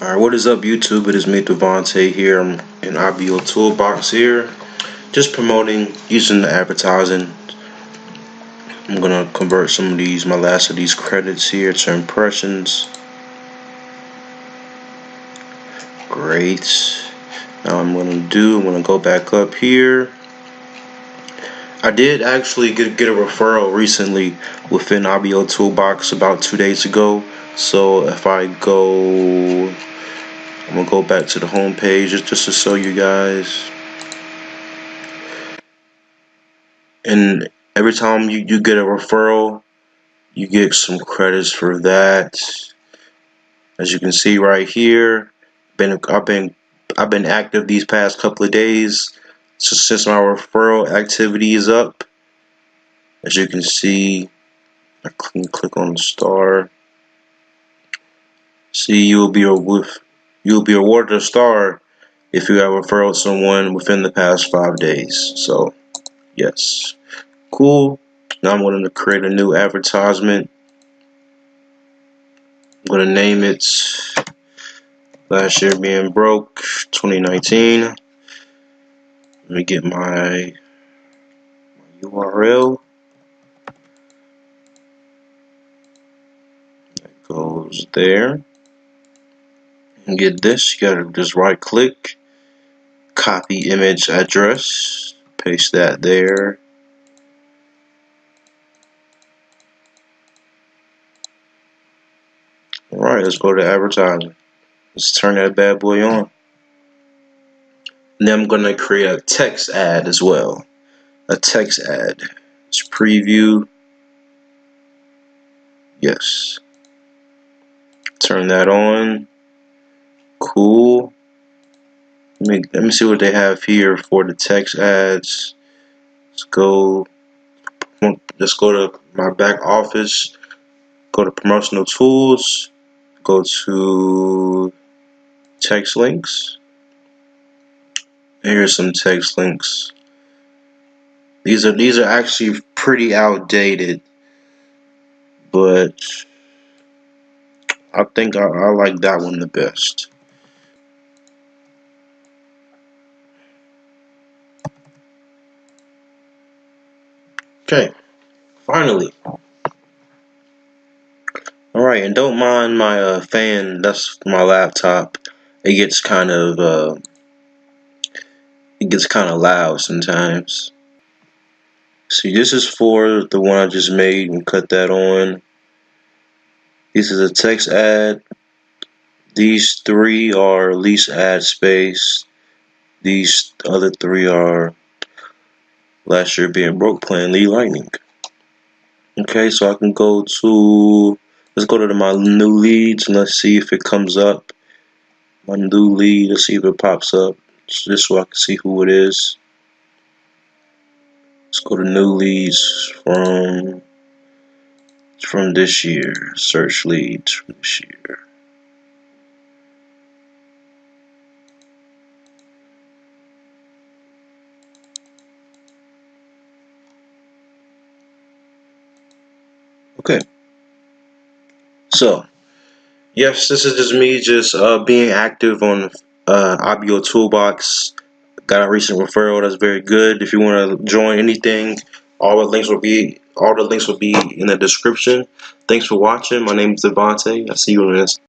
Alright, what is up YouTube? It is me, Devontae here. I'm in Ibotoolbox here. Just promoting, using the advertising. I'm gonna convert some of these, my last of these credits here to impressions. Great. Now I'm gonna go back up here. I did actually get a referral recently within Ibotoolbox about 2 days ago. So if I go, I'm gonna go back to the home page just to show you guys. And every time you get a referral, you get some credits for that. As you can see right here, I've been active these past couple of days. So since my referral activity is up, as you can see, I can click on the star. See, you'll be awarded a star if you have referred someone within the past 5 days. So yes, cool. Now I'm going to create a new advertisement. I'm going to name it Last Year Being Broke 2019. Let me get my URL. That goes there. And get this, you gotta just right click, copy image address, paste that there. Alright, let's go to advertising. Let's turn that bad boy on. And then I'm gonna create a text ad as well. A text ad. Let's preview. Yes. Turn that on. Cool. Let me see what they have here for the text ads. Let's go to my back office. Go to promotional tools. Go to text links. Here's some text links. These are actually pretty outdated, but I think I like that one the best. Okay, finally. Alright, and don't mind my fan, that's my laptop. It gets kind of loud sometimes. See, this is for the one I just made, and cut that on. This is a text ad. These 3 are lease ad space. These other 3 are Last Year Being Broke playing Lead Lightning. Okay, so I can go to, let's go to my new leads and let's see if it comes up. My new lead, let's see if it pops up. Just so I can see who it is. Let's go to new leads from this year. Search leads from this year. Okay. So, yes, this is just me being active on Ibotoolbox. Got a recent referral that's very good. If you want to join anything, all the links will be in the description. Thanks for watching. My name is Devontae. I'll see you in the next.